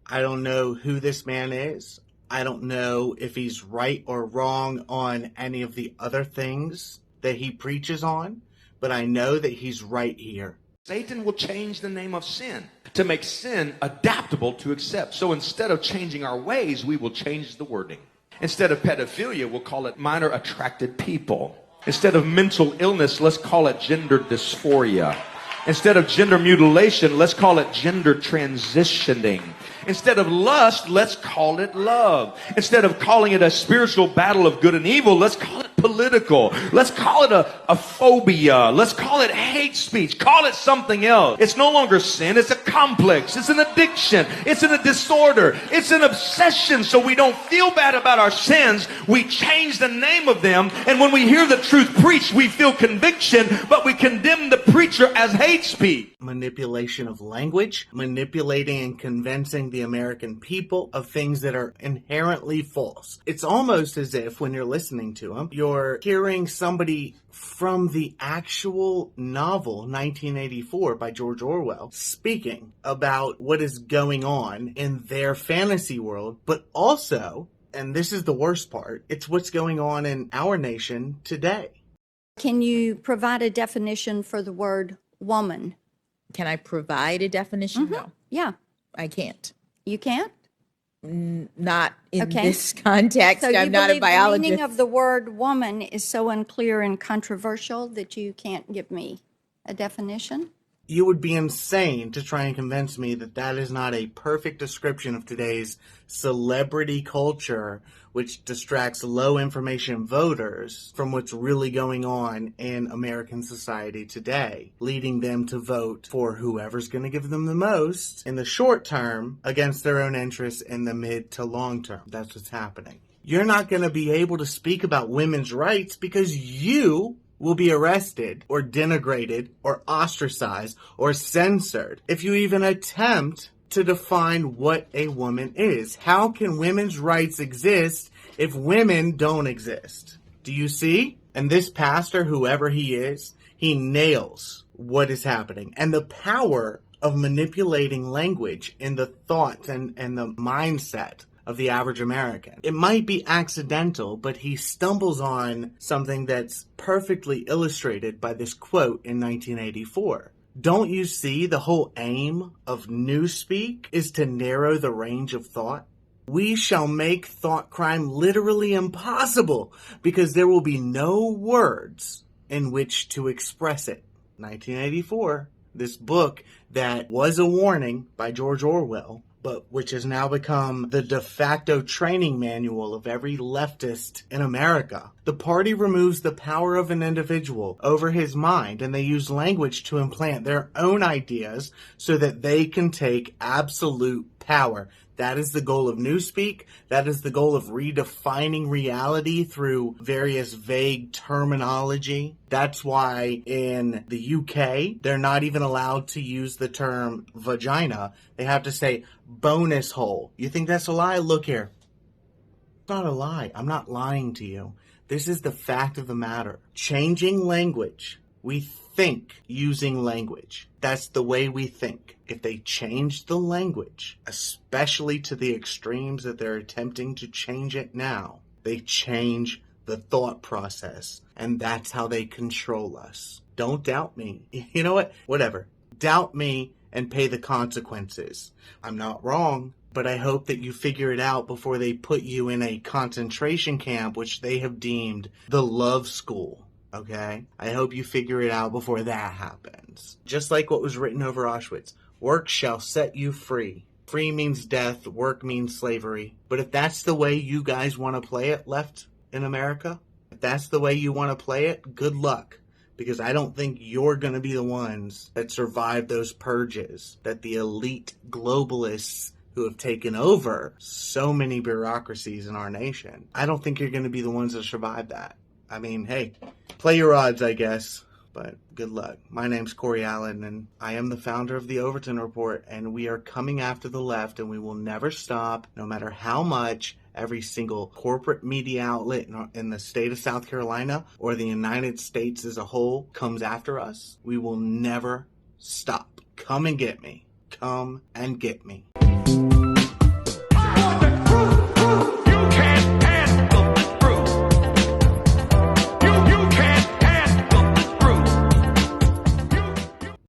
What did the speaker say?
I don't know who this man is. I don't know if he's right or wrong on any of the other things that he preaches on, but I know that he's right here. Satan will change the name of sin to make sin adaptable to accept. So instead of changing our ways, we will change the wording. Instead of pedophilia, we'll call it minor attracted people. Instead of mental illness, let's call it gender dysphoria. Instead of gender mutilation, let's call it gender transitioning. Instead of lust, let's call it love. Instead of calling it a spiritual battle of good and evil, let's call it political. Let's call it a phobia. Let's call it hate speech. Call it something else. It's no longer sin. It's a complex. It's an addiction. It's a disorder. It's an obsession. So we don't feel bad about our sins. We change the name of them. And when we hear the truth preached, we feel conviction, but we condemn the preacher as hate speech. Manipulation of language, manipulating and convincing the American people of things that are inherently false. It's almost as if when you're listening to him, you're hearing somebody from the actual novel 1984 by George Orwell speaking about what is going on in their fantasy world, but also, and this is the worst part, it's what's going on in our nation today. Can you provide a definition for the word woman? Can I provide a definition? No, Yeah. I can't. You can't? Not in Okay. this context. So you I'm not a believe biologist. the meaning of the word woman is so unclear and controversial that you can't give me a definition? You would be insane to try and convince me that that is not a perfect description of today's celebrity culture, which distracts low information voters from what's really going on in American society today, leading them to vote for whoever's going to give them the most in the short term against their own interests in the mid to long term. That's what's happening. You're not going to be able to speak about women's rights because you will be arrested or denigrated or ostracized or censored if you even attempt to define what a woman is. How can women's rights exist if women don't exist? Do you see? And this pastor, whoever he is, he nails what is happening. And the power of manipulating language in the thoughts and the mindset of the average American. It might be accidental, but he stumbles on something that's perfectly illustrated by this quote in 1984. Don't you see the whole aim of Newspeak is to narrow the range of thought? We shall make thought crime literally impossible because there will be no words in which to express it. 1984, this book that was a warning by George Orwell, but which has now become the de facto training manual of every leftist in America. The party removes the power of an individual over his mind, and they use language to implant their own ideas so that they can take absolute power. That is the goal of Newspeak. That is the goal of redefining reality through various vague terminology. That's why in the UK, they're not even allowed to use the term vagina. They have to say bonus hole. You think that's a lie? Look here. It's not a lie. I'm not lying to you. This is the fact of the matter. Changing language. We think using language. That's the way we think. If they change the language, especially to the extremes that they're attempting to change it now, they change the thought process. And that's how they control us. Don't doubt me. You know what? Whatever. Doubt me and pay the consequences. I'm not wrong, but I hope that you figure it out before they put you in a concentration camp, which they have deemed the love school. Okay? I hope you figure it out before that happens. Just like what was written over Auschwitz. Work shall set you free. Free means death. Work means slavery. But if that's the way you guys want to play it left in America, if that's the way you want to play it, good luck. Because I don't think you're going to be the ones that survive those purges that the elite globalists who have taken over so many bureaucracies in our nation. I don't think you're going to be the ones that survive that. I mean, hey, play your odds, I guess. But good luck. My name's Corey Allen, and I am the founder of the Overton Report, and we are coming after the left, and we will never stop, no matter how much every single corporate media outlet in the state of South Carolina or the United States as a whole comes after us. We will never stop. Come and get me. Come and get me.